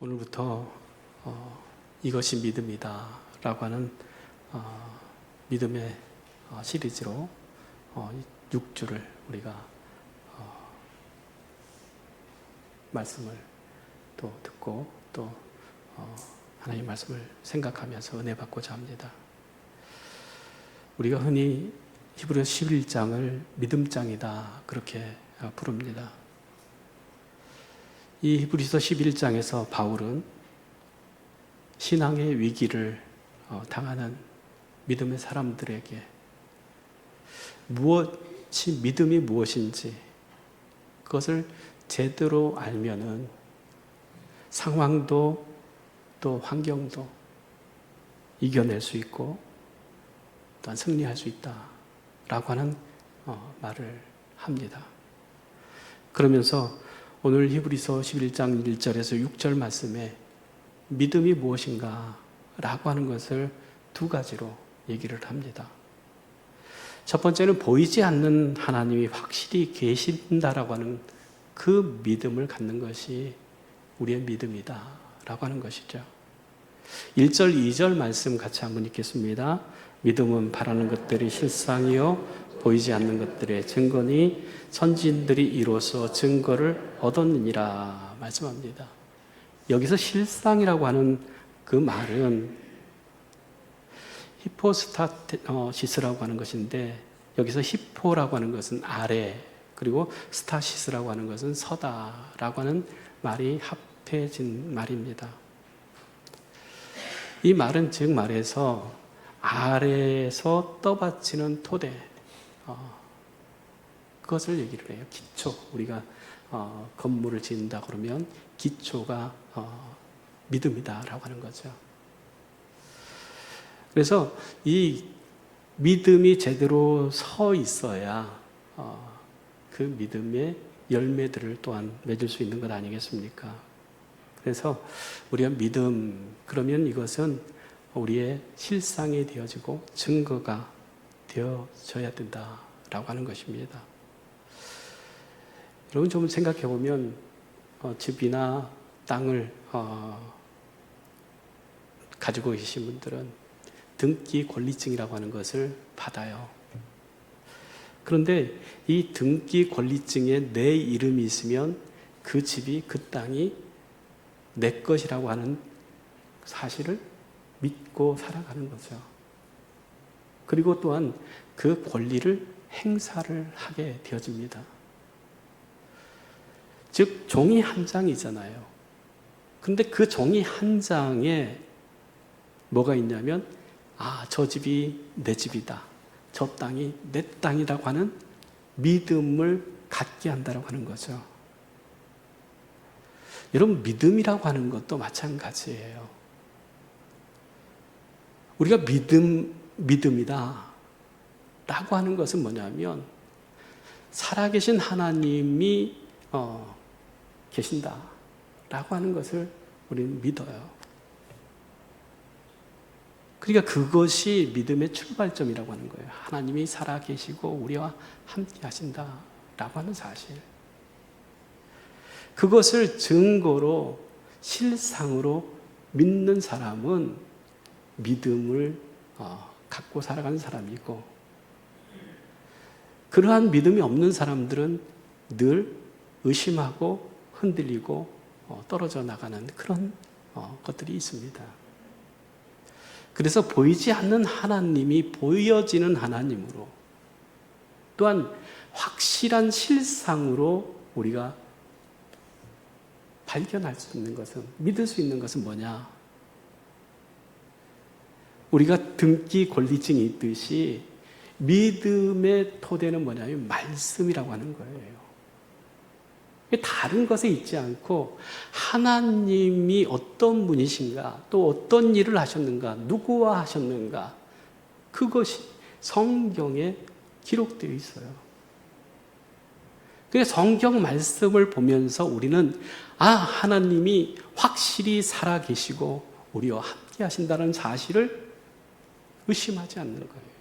오늘부터 이것이 믿음이다 라고 하는 믿음의 시리즈로 6주를 우리가 말씀을 또 듣고 또 하나님의 말씀을 생각하면서 은혜 받고자 합니다. 우리가 흔히 히브리서 11장을 믿음장이다 그렇게 부릅니다. 이 히브리서 11장에서 바울은 신앙의 위기를 당하는 믿음의 사람들에게 믿음이 무엇인지 그것을 제대로 알면은 상황도 또 환경도 이겨낼 수 있고 또한 승리할 수 있다라고 하는 말을 합니다. 그러면서 오늘 히브리서 11장 1절에서 6절 말씀에 믿음이 무엇인가 라고 하는 것을 두 가지로 얘기를 합니다. 첫 번째는 보이지 않는 하나님이 확실히 계신다라고 하는 그 믿음을 갖는 것이 우리의 믿음이다 라고 하는 것이죠. 1절 2절 말씀 같이 한번 읽겠습니다. 믿음은 바라는 것들이 실상이요 보이지 않는 것들의 증거니 선지인들이 이로써 증거를 얻었느니라 말씀합니다. 여기서 실상이라고 하는 그 말은 히포스타시스라고 하는 것인데 여기서 히포라고 하는 것은 아래 그리고 스타시스라고 하는 것은 서다라고 하는 말이 합해진 말입니다. 이 말은 즉 말해서 아래에서 떠받치는 토대 그것을 얘기를 해요. 기초. 우리가 건물을 짓는다 그러면 기초가 믿음이다라고 하는 거죠. 그래서 이 믿음이 제대로 서 있어야 그 믿음의 열매들을 또한 맺을 수 있는 것 아니겠습니까? 그래서 우리가 믿음 그러면 이것은 우리의 실상이 되어지고 증거가 되어져야 된다라고 하는 것입니다. 여러분 좀 생각해 보면 집이나 땅을 가지고 계신 분들은 등기 권리증이라고 하는 것을 받아요. 그런데 이 등기 권리증에 내 이름이 있으면 그 집이 그 땅이 내 것이라고 하는 사실을 믿고 살아가는 거죠. 그리고 또한 그 권리를 행사를 하게 되어집니다. 즉 종이 한 장이잖아요. 근데 그 종이 한 장에 뭐가 있냐면 저 집이 내 집이다. 저 땅이 내 땅이라고 하는 믿음을 갖게 한다고 하는 거죠. 여러분 믿음이라고 하는 것도 마찬가지예요. 우리가 믿음이다 라고 하는 것은 뭐냐면 살아계신 하나님이 계신다 라고 하는 것을 우리는 믿어요. 그러니까 그것이 믿음의 출발점이라고 하는 거예요. 하나님이 살아계시고 우리와 함께 하신다 라고 하는 사실. 그것을 증거로 실상으로 믿는 사람은 믿음을 갖고 살아가는 사람이고 그러한 믿음이 없는 사람들은 늘 의심하고 흔들리고 떨어져 나가는 그런 것들이 있습니다. 그래서 보이지 않는 하나님이 보여지는 하나님으로 또한 확실한 실상으로 우리가 발견할 수 있는 것은 믿을 수 있는 것은 뭐냐? 우리가 등기 권리증이 있듯이 믿음의 토대는 뭐냐면 말씀이라고 하는 거예요. 다른 것에 있지 않고 하나님이 어떤 분이신가 또 어떤 일을 하셨는가 누구와 하셨는가 그것이 성경에 기록되어 있어요. 그래서 성경 말씀을 보면서 우리는 하나님이 확실히 살아계시고 우리와 함께 하신다는 사실을 의심하지 않는 거예요.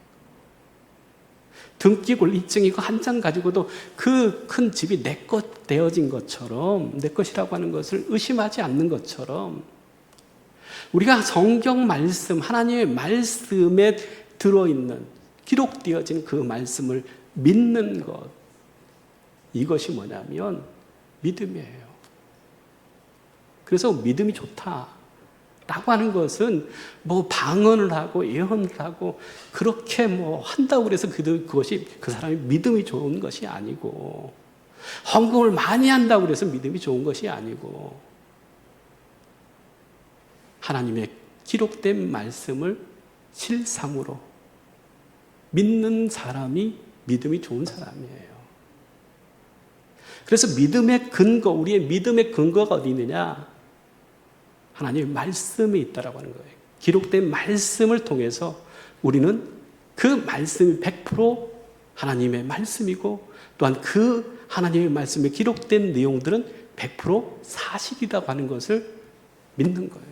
등기 권리증 이거 한 장 가지고도 그 큰 집이 내 것 되어진 것처럼, 내 것이라고 하는 것을 의심하지 않는 것처럼, 우리가 성경 말씀, 하나님의 말씀에 들어있는, 기록되어진 그 말씀을 믿는 것, 이것이 뭐냐면 믿음이에요. 그래서 믿음이 좋다 라고 하는 것은 뭐 방언을 하고 예언을 하고 그렇게 뭐 한다고 그래서 그것이 그 사람이 믿음이 좋은 것이 아니고, 헌금을 많이 한다고 그래서 믿음이 좋은 것이 아니고, 하나님의 기록된 말씀을 실상으로 믿는 사람이 믿음이 좋은 사람이에요. 그래서 믿음의 근거, 우리의 믿음의 근거가 어디 있느냐? 하나님의 말씀에 있다라고 하는 거예요. 기록된 말씀을 통해서 우리는 그 말씀이 100% 하나님의 말씀이고, 또한 그 하나님의 말씀에 기록된 내용들은 100% 사실이라고 하는 것을 믿는 거예요.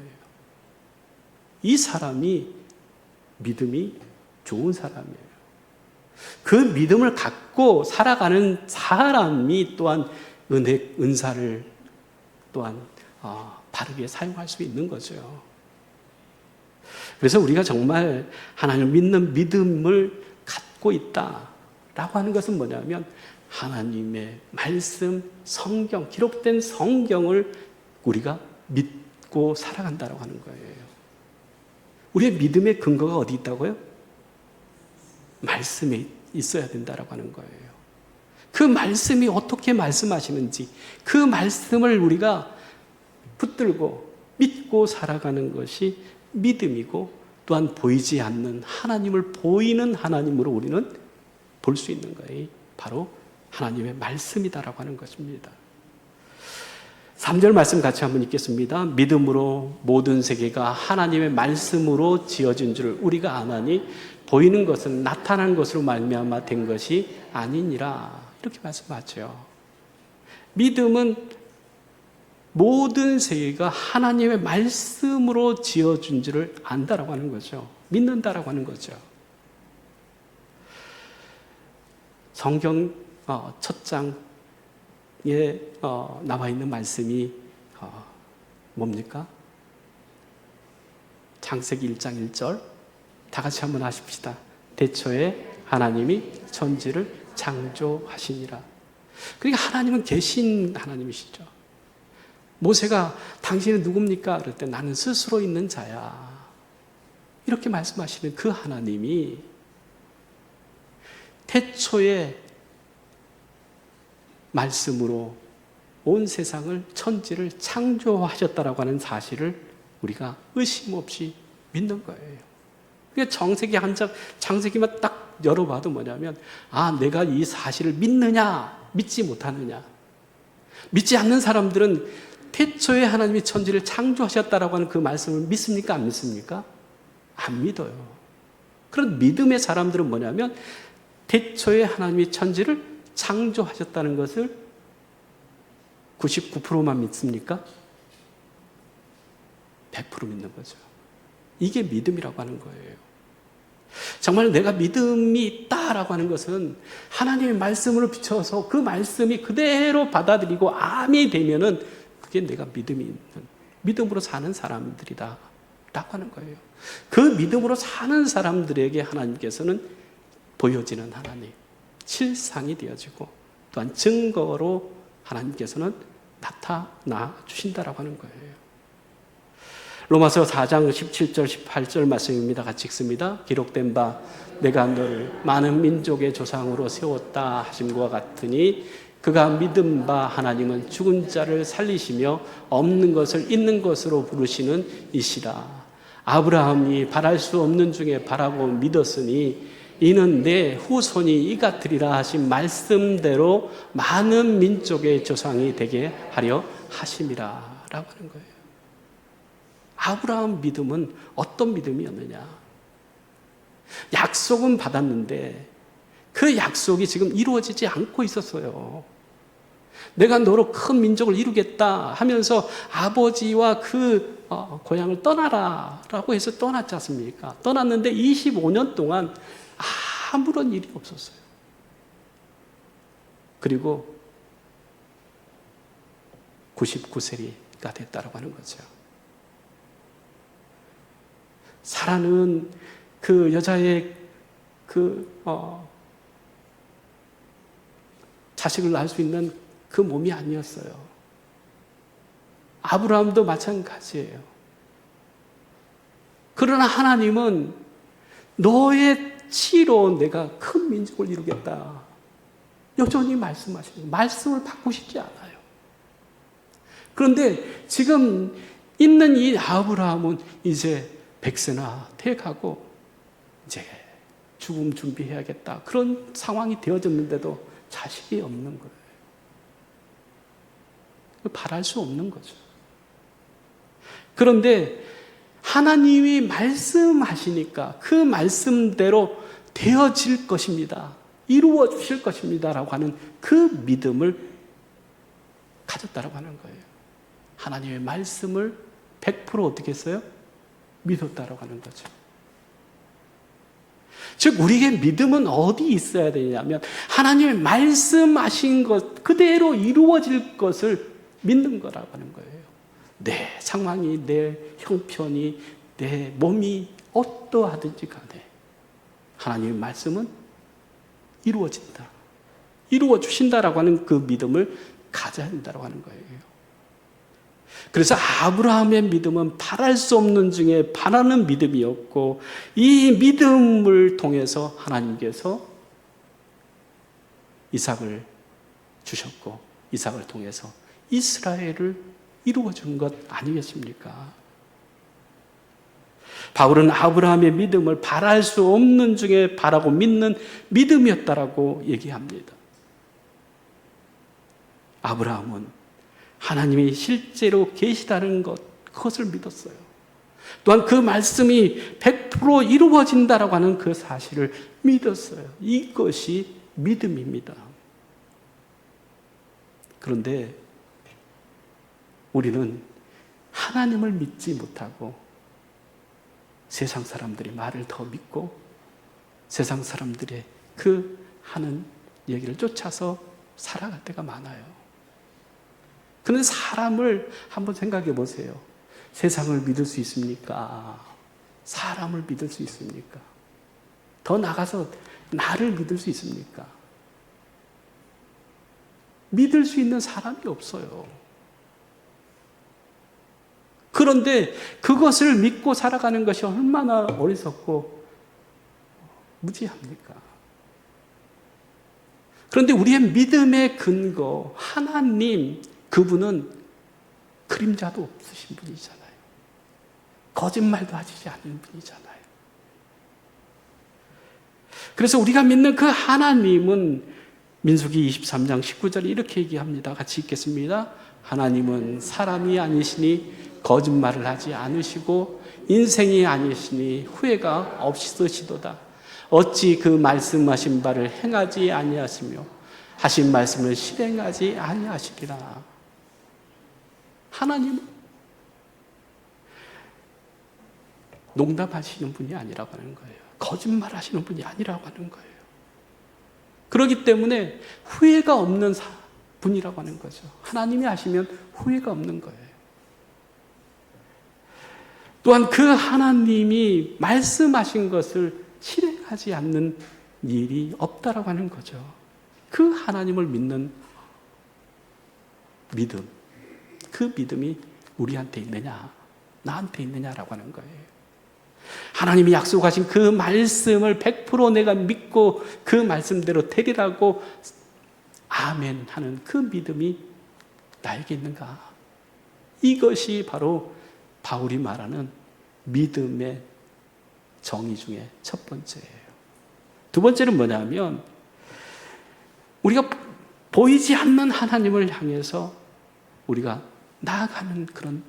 이 사람이 믿음이 좋은 사람이에요. 그 믿음을 갖고 살아가는 사람이 또한 은사를 또한 바르게 사용할 수 있는 거죠. 그래서 우리가 정말 하나님을 믿는 믿음을 갖고 있다라고 하는 것은 뭐냐면, 하나님의 말씀, 성경, 기록된 성경을 우리가 믿고 살아간다고 하는 거예요. 우리의 믿음의 근거가 어디 있다고요? 말씀에 있어야 된다고 하는 거예요. 그 말씀이 어떻게 말씀하시는지, 그 말씀을 우리가 붙들고 믿고 살아가는 것이 믿음이고, 또한 보이지 않는 하나님을 보이는 하나님으로 우리는 볼 수 있는 거예요. 바로 하나님의 말씀이다라고 하는 것입니다. 3절 말씀 같이 한번 읽겠습니다. 믿음으로 모든 세계가 하나님의 말씀으로 지어진 줄 우리가 아나니 보이는 것은 나타난 것으로 말미암아 된 것이 아니니라. 이렇게 말씀하죠. 믿음은 모든 세계가 하나님의 말씀으로 지어준 줄을 안다라고 하는 거죠. 믿는다라고 하는 거죠. 성경 첫 장에 나와 있는 말씀이 뭡니까? 창세기 1장 1절 다 같이 한번 하십시다. 대초에 하나님이 천지를 창조하시니라. 그러니까 하나님은 계신 하나님이시죠. 모세가 당신은 누굽니까? 그럴 때 나는 스스로 있는 자야. 이렇게 말씀하시는 그 하나님이 태초에 말씀으로 온 세상을, 천지를 창조하셨다라고 하는 사실을 우리가 의심 없이 믿는 거예요. 그러니까 창세기만 딱 열어봐도 뭐냐면, 내가 이 사실을 믿느냐, 믿지 못하느냐. 믿지 않는 사람들은 태초에 하나님이 천지를 창조하셨다라고 하는 그 말씀을 믿습니까? 안 믿습니까? 안 믿어요. 그런 믿음의 사람들은 뭐냐면, 태초에 하나님이 천지를 창조하셨다는 것을 99%만 믿습니까? 100% 믿는 거죠. 이게 믿음이라고 하는 거예요. 정말 내가 믿음이 있다라고 하는 것은 하나님의 말씀으로 비춰서 그 말씀이 그대로 받아들이고 암이 되면은 그게 내가 믿음이 있는, 믿음으로 사는 사람들이다 라고 하는 거예요. 그 믿음으로 사는 사람들에게 하나님께서는 보여지는 하나님, 실상이 되어지고, 또한 증거로 하나님께서는 나타나 주신다라고 하는 거예요. 로마서 4장 17절 18절 말씀입니다. 같이 읽습니다. 기록된 바 내가 너를 많은 민족의 조상으로 세웠다 하심과 같으니 그가 믿은 바 하나님은 죽은 자를 살리시며 없는 것을 있는 것으로 부르시는 이시라. 아브라함이 바랄 수 없는 중에 바라고 믿었으니 이는 내 후손이 이 같으리라 하신 말씀대로 많은 민족의 조상이 되게 하려 하심이라 라고 하는 거예요. 아브라함 믿음은 어떤 믿음이었느냐? 약속은 받았는데 그 약속이 지금 이루어지지 않고 있었어요. 내가 너로 큰 민족을 이루겠다 하면서 아버지와 그 고향을 떠나라 라고 해서 떠났지 않습니까? 떠났는데 25년 동안 아무런 일이 없었어요. 그리고 99세가 됐다라고 하는 거죠. 사라는 그 여자의 자식을 낳을 수 있는 그 몸이 아니었어요. 아브라함도 마찬가지예요. 그러나 하나님은 너의 씨로 내가 큰 민족을 이루겠다. 여전히 말씀하시는, 말씀을 바꾸시지 않아요. 그런데 지금 있는 이 아브라함은 이제 100세나 돼가고 이제 죽음 준비해야겠다. 그런 상황이 되어졌는데도 자식이 없는 거예요. 바랄 수 없는 거죠. 그런데 하나님이 말씀하시니까 그 말씀대로 되어질 것입니다. 이루어 주실 것입니다. 라고 하는 그 믿음을 가졌다라고 하는 거예요. 하나님의 말씀을 100% 어떻게 했어요? 믿었다라고 하는 거죠. 즉 우리에게 믿음은 어디 있어야 되냐면 하나님의 말씀하신 것 그대로 이루어질 것을 믿는 거라고 하는 거예요. 내 상황이, 내 형편이, 내 몸이 어떠하든지 간에 하나님의 말씀은 이루어진다. 이루어 주신다라고 하는 그 믿음을 가져야 된다고 하는 거예요. 그래서 아브라함의 믿음은 바랄 수 없는 중에 바라는 믿음이었고 이 믿음을 통해서 하나님께서 이삭을 주셨고 이삭을 통해서 이스라엘을 이루어 준 것 아니겠습니까? 바울은 아브라함의 믿음을 바랄 수 없는 중에 바라고 믿는 믿음이었다라고 얘기합니다. 아브라함은 하나님이 실제로 계시다는 그것을 믿었어요. 또한 그 말씀이 100% 이루어진다라고 하는 그 사실을 믿었어요. 이것이 믿음입니다. 그런데 우리는 하나님을 믿지 못하고 세상 사람들이 말을 더 믿고 세상 사람들의 그 하는 얘기를 쫓아서 살아갈 때가 많아요. 그런데 사람을 한번 생각해 보세요. 세상을 믿을 수 있습니까? 사람을 믿을 수 있습니까? 더 나가서 나를 믿을 수 있습니까? 믿을 수 있는 사람이 없어요. 그런데 그것을 믿고 살아가는 것이 얼마나 어리석고 무지합니까? 그런데 우리의 믿음의 근거, 하나님, 그분은 그림자도 없으신 분이잖아요. 거짓말도 하시지 않는 분이잖아요. 그래서 우리가 믿는 그 하나님은 민수기 23장 19절에 이렇게 얘기합니다. 같이 읽겠습니다. 하나님은 사람이 아니시니 거짓말을 하지 않으시고 인생이 아니시니 후회가 없으시도다. 어찌 그 말씀하신 바를 행하지 아니하시며 하신 말씀을 실행하지 아니하시리라. 하나님은 농담하시는 분이 아니라고 하는 거예요. 거짓말하시는 분이 아니라고 하는 거예요. 그렇기 때문에 후회가 없는 분이라고 하는 거죠. 하나님이 하시면 후회가 없는 거예요. 또한 그 하나님이 말씀하신 것을 실행하지 않는 일이 없다라고 하는 거죠. 그 하나님을 믿는 믿음, 그 믿음이 우리한테 있느냐, 나한테 있느냐라고 하는 거예요. 하나님이 약속하신 그 말씀을 100% 내가 믿고 그 말씀대로 되리라고 아멘 하는 그 믿음이 나에게 있는가? 이것이 바로 바울이 말하는 믿음의 정의 중에 첫 번째예요. 두 번째는 뭐냐면 우리가 보이지 않는 하나님을 향해서 우리가 나아가는 그런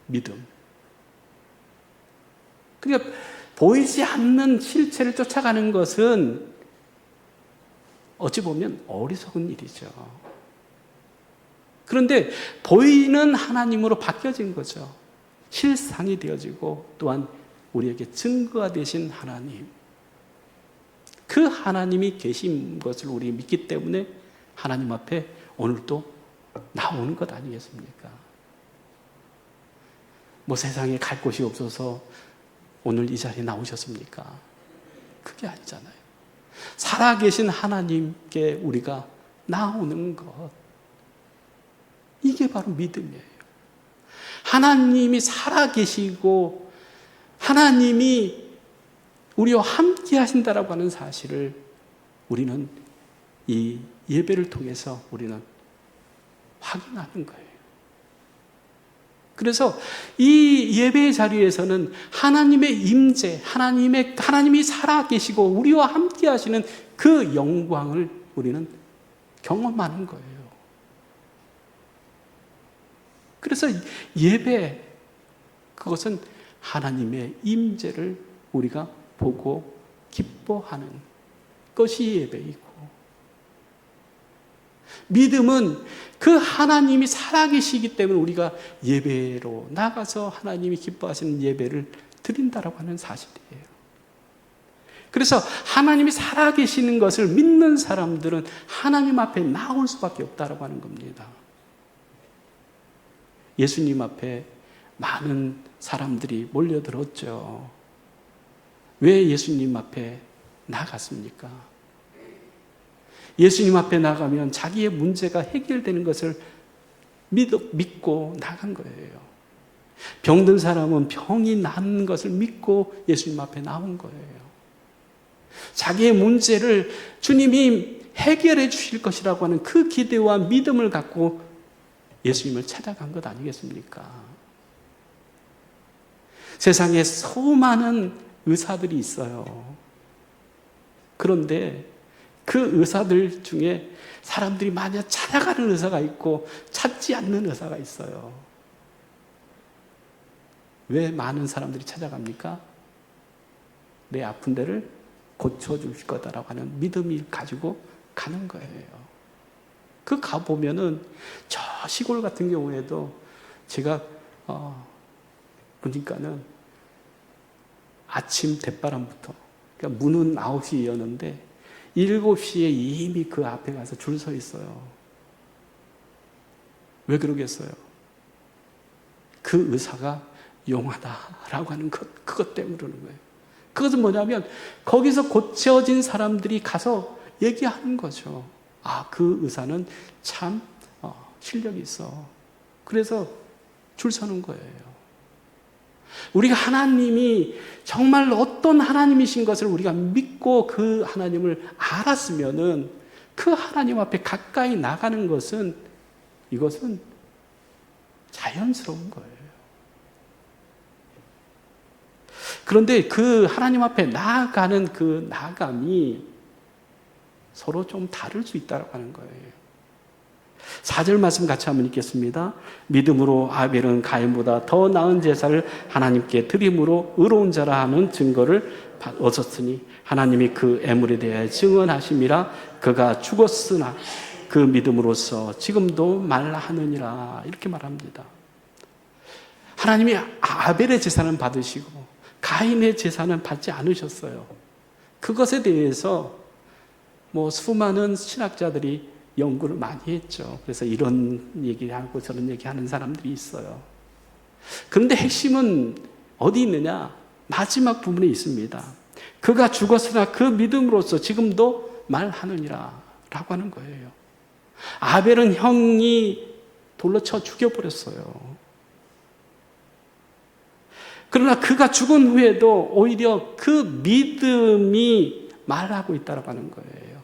믿음. 그러니까 보이지 않는 실체를 쫓아가는 것은 어찌 보면 어리석은 일이죠. 그런데 보이는 하나님으로 바뀌어진 거죠. 실상이 되어지고 또한 우리에게 증거가 되신 하나님. 그 하나님이 계신 것을 우리 믿기 때문에 하나님 앞에 오늘도 나오는 것 아니겠습니까? 뭐 세상에 갈 곳이 없어서 오늘 이 자리에 나오셨습니까? 그게 아니잖아요. 살아계신 하나님께 우리가 나오는 것, 이게 바로 믿음이에요. 하나님이 살아계시고 하나님이 우리와 함께 하신다라고 하는 사실을 우리는 이 예배를 통해서 우리는 확인하는 거예요. 그래서 이 예배의 자리에서는 하나님의 임재, 하나님이 살아계시고 우리와 함께 하시는 그 영광을 우리는 경험하는 거예요. 그래서 예배, 그것은 하나님의 임재를 우리가 보고 기뻐하는 것이 예배이고, 믿음은 그 하나님이 살아계시기 때문에 우리가 예배로 나가서 하나님이 기뻐하시는 예배를 드린다라고 하는 사실이에요. 그래서 하나님이 살아계시는 것을 믿는 사람들은 하나님 앞에 나올 수밖에 없다라고 하는 겁니다. 예수님 앞에 많은 사람들이 몰려들었죠. 왜 예수님 앞에 나갔습니까? 예수님 앞에 나가면 자기의 문제가 해결되는 것을 믿고 나간 거예요. 병든 사람은 병이 난 것을 믿고 예수님 앞에 나온 거예요. 자기의 문제를 주님이 해결해 주실 것이라고 하는 그 기대와 믿음을 갖고 예수님을 찾아간 것 아니겠습니까? 세상에 수많은 의사들이 있어요. 그런데 그 의사들 중에 사람들이 많이 찾아가는 의사가 있고 찾지 않는 의사가 있어요. 왜 많은 사람들이 찾아갑니까? 내 아픈 데를 고쳐줄 거다라고 하는 믿음이 가지고 가는 거예요. 그 가보면은 저 시골 같은 경우에도 제가 보니까는 아침 대바람부터, 그러니까 문은 9시에 여는데 7시에 이미 그 앞에 가서 줄 서 있어요. 왜 그러겠어요? 그 의사가 용하다라고 하는 그것 때문에 그러는 거예요. 그것은 뭐냐면 거기서 고쳐진 사람들이 가서 얘기하는 거죠. 아, 그 의사는 참 실력이 있어. 그래서 줄 서는 거예요. 우리가 하나님이 정말 어떤 하나님이신 것을 우리가 믿고 그 하나님을 알았으면은 그 하나님 앞에 가까이 나가는 것은, 이것은 자연스러운 거예요. 그런데 그 하나님 앞에 나아가는 그 나아감이 서로 좀 다를 수 있다고 하는 거예요. 4절 말씀 같이 한번 읽겠습니다. 믿음으로 아벨은 가인보다 더 나은 제사를 하나님께 드림으로 의로운 자라 하는 증거를 얻었으니 하나님이 그 애물에 대하여 증언하심이라. 그가 죽었으나 그 믿음으로써 지금도 말하느니라. 이렇게 말합니다. 하나님이 아벨의 제사는 받으시고 가인의 제사는 받지 않으셨어요. 그것에 대해서 수많은 신학자들이 연구를 많이 했죠. 그래서 이런 얘기하고 저런 얘기하는 사람들이 있어요. 그런데 핵심은 어디 있느냐? 마지막 부분에 있습니다. 그가 죽었으나 그 믿음으로써 지금도 말하느니라 라고 하는 거예요. 아벨은 형이 돌로 쳐 죽여버렸어요. 그러나 그가 죽은 후에도 오히려 그 믿음이 말하고 있다고 하는 거예요.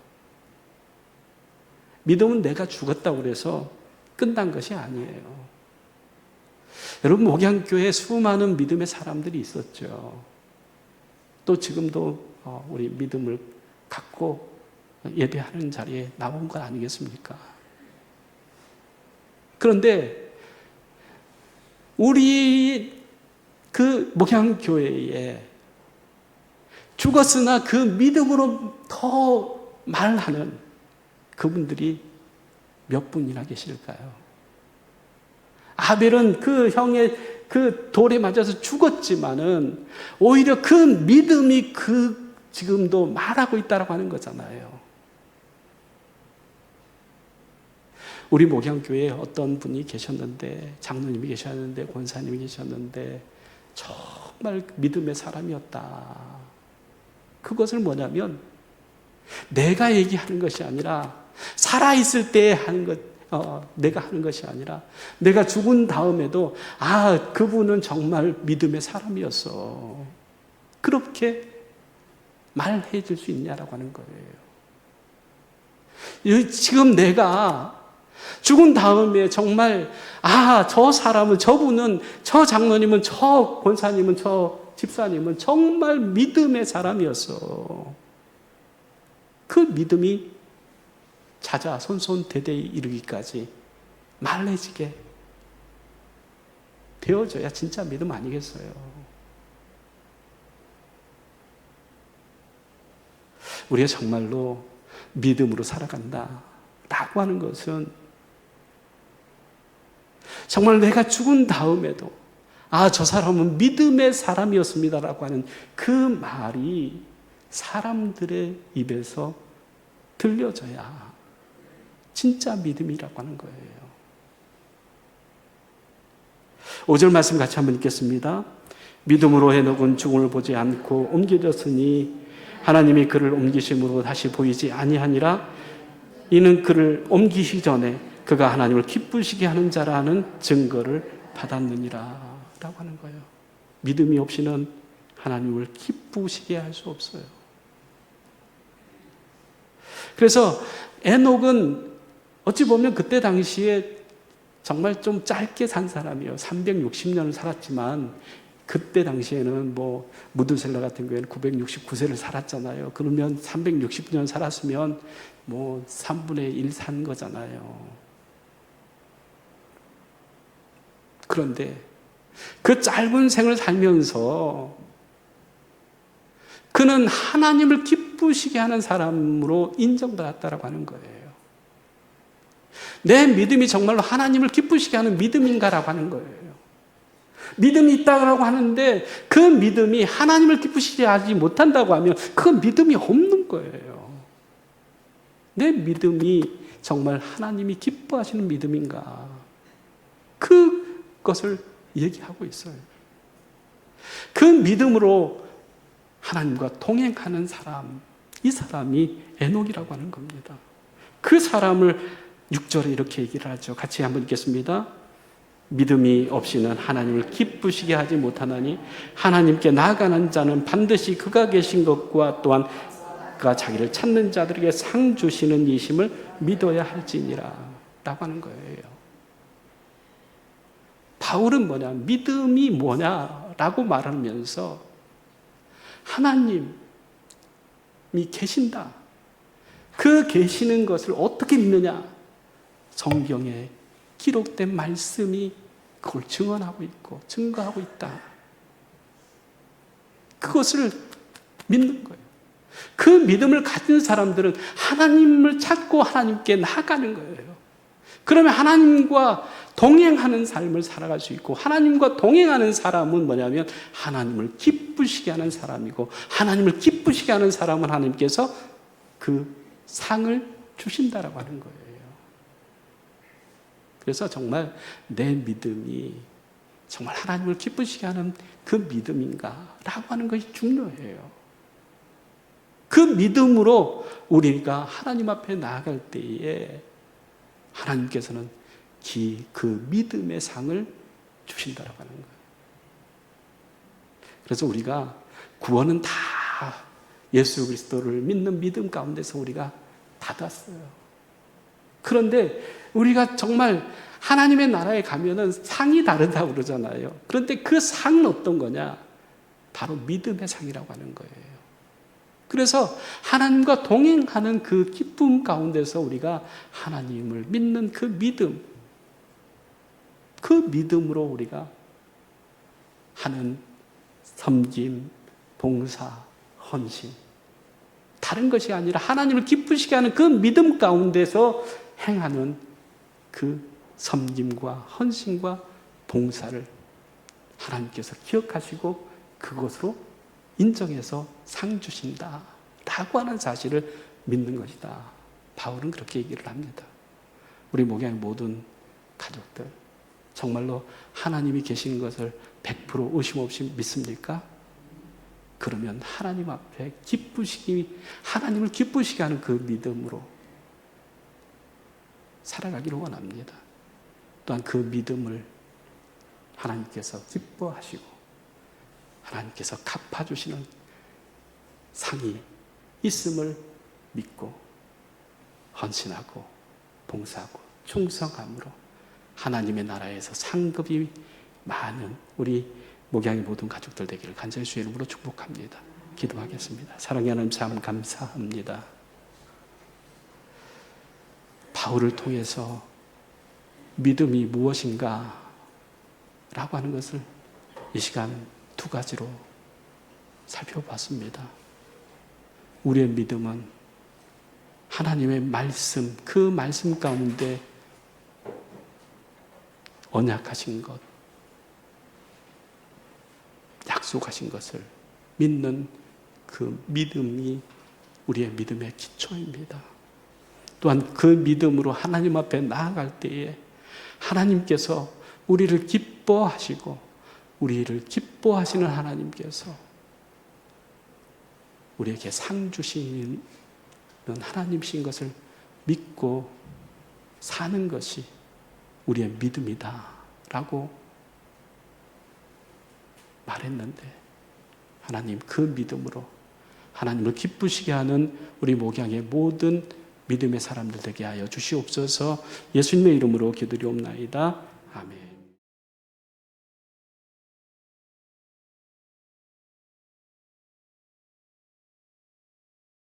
믿음은 내가 죽었다고 그래서 끝난 것이 아니에요. 여러분, 목양교회에 수많은 믿음의 사람들이 있었죠. 또 지금도 우리 믿음을 갖고 예배하는 자리에 나온 건 아니겠습니까? 그런데 우리 그 목양교회에 죽었으나 그 믿음으로 더 말하는 그분들이 몇 분이나 계실까요? 아벨은 그 형의 그 돌에 맞아서 죽었지만은 오히려 그 믿음이 지금도 말하고 있다라고 하는 거잖아요. 우리 목양교회에 어떤 분이 계셨는데, 장로님이 계셨는데, 권사님이 계셨는데 정말 믿음의 사람이었다. 그것을 뭐냐면 내가 얘기하는 것이 아니라, 살아있을 때 하는 것, 내가 하는 것이 아니라 내가 죽은 다음에도 그분은 정말 믿음의 사람이었어. 그렇게 말해 줄 수 있냐라고 하는 거예요. 지금 내가 죽은 다음에 정말 저 사람은, 저분은, 저 장로님은, 저 권사님은, 저 집사님은 정말 믿음의 사람이었어. 그 믿음이 자자 손손 대대에 이르기까지 말해지게 되어져야 진짜 믿음 아니겠어요? 우리가 정말로 믿음으로 살아간다 라고 하는 것은 정말 내가 죽은 다음에도 저 사람은 믿음의 사람이었습니다 라고 하는 그 말이 사람들의 입에서 들려져야 진짜 믿음이라고 하는 거예요. 5절 말씀 같이 한번 읽겠습니다. 믿음으로 헤녹은 죽음을 보지 않고 옮겨졌으니 하나님이 그를 옮기심으로 다시 보이지 아니하니라. 이는 그를 옮기시기 전에 그가 하나님을 기쁘시게 하는 자라는 증거를 받았느니라 라고 하는 거예요. 믿음이 없이는 하나님을 기쁘시게 할 수 없어요. 그래서 에녹은 어찌 보면 그때 당시에 정말 좀 짧게 산 사람이에요. 360년을 살았지만 그때 당시에는 무드셀라 같은 경우에는 969세를 살았잖아요. 그러면 360년 살았으면 3분의 1 산 거잖아요. 그런데 그 짧은 생을 살면서 그는 하나님을 기쁘시게 하는 사람으로 인정받았다라고 하는 거예요. 내 믿음이 정말로 하나님을 기쁘시게 하는 믿음인가라고 하는 거예요. 믿음이 있다고 하는데 그 믿음이 하나님을 기쁘시게 하지 못한다고 하면 그 믿음이 없는 거예요. 내 믿음이 정말 하나님이 기뻐하시는 믿음인가? 그것을 얘기하고 있어요. 그 믿음으로 하나님과 동행하는 사람, 이 사람이 에녹이라고 하는 겁니다. 그 사람을 6절에 이렇게 얘기를 하죠. 같이 한번 읽겠습니다. 믿음이 없이는 하나님을 기쁘시게 하지 못하나니 하나님께 나아가는 자는 반드시 그가 계신 것과 또한 그가 자기를 찾는 자들에게 상 주시는 이심을 믿어야 할지니라 라고 하는 거예요. 바울은 믿음이 뭐냐라고 말하면서 하나님이 계신다. 그 계시는 것을 어떻게 믿느냐? 성경에 기록된 말씀이 그걸 증언하고 있고 증거하고 있다. 그것을 믿는 거예요. 그 믿음을 가진 사람들은 하나님을 찾고 하나님께 나아가는 거예요. 그러면 하나님과 동행하는 삶을 살아갈 수 있고, 하나님과 동행하는 사람은 뭐냐면 하나님을 기쁘시게 하는 사람이고, 하나님을 기쁘시게 하는 사람은 하나님께서 그 상을 주신다라고 하는 거예요. 그래서 정말 내 믿음이 정말 하나님을 기쁘시게 하는 그 믿음인가 라고 하는 것이 중요해요. 그 믿음으로 우리가 하나님 앞에 나아갈 때에 하나님께서는 그 믿음의 상을 주신다라고 하는 거예요. 그래서 우리가 구원은 다 예수 그리스도를 믿는 믿음 가운데서 우리가 받았어요. 그런데 우리가 정말 하나님의 나라에 가면은 상이 다르다고 그러잖아요. 그런데 그 상은 어떤 거냐? 바로 믿음의 상이라고 하는 거예요. 그래서 하나님과 동행하는 그 기쁨 가운데서 우리가 하나님을 믿는 그 믿음, 그 믿음으로 우리가 하는 섬김, 봉사, 헌신, 다른 것이 아니라 하나님을 기쁘시게 하는 그 믿음 가운데서 행하는 그 섬김과 헌신과 봉사를 하나님께서 기억하시고 그것으로 인정해서 상 주신다 라고 하는 사실을 믿는 것이다. 바울은 그렇게 얘기를 합니다. 우리 목양의 모든 가족들 정말로 하나님이 계신 것을 100% 의심 없이 믿습니까? 그러면 하나님 앞에 하나님을 기쁘시게 하는 그 믿음으로 살아가기를 원합니다. 또한 그 믿음을 하나님께서 기뻐하시고 하나님께서 갚아주시는 상이 있음을 믿고 헌신하고 봉사하고 충성함으로 하나님의 나라에서 상급이 많은 우리 목양의 모든 가족들 되기를 간절히 주의 이름으로 축복합니다. 기도하겠습니다. 사랑의 하나님 참 감사합니다. 바울을 통해서 믿음이 무엇인가 라고 하는 것을 이 시간 두 가지로 살펴봤습니다. 우리의 믿음은 하나님의 말씀, 그 말씀 가운데 언약하신 것, 약속하신 것을 믿는 그 믿음이 우리의 믿음의 기초입니다. 또한 그 믿음으로 하나님 앞에 나아갈 때에 하나님께서 우리를 기뻐하시고 우리를 기뻐하시는 하나님께서 우리에게 상 주시는 하나님이신 것을 믿고 사는 것이 우리의 믿음이다 라고 말했는데 하나님 그 믿음으로 하나님을 기쁘시게 하는 우리 목양의 모든 믿음의 사람들 되게 하여 주시옵소서. 예수님의 이름으로 기도드리옵나이다. 아멘.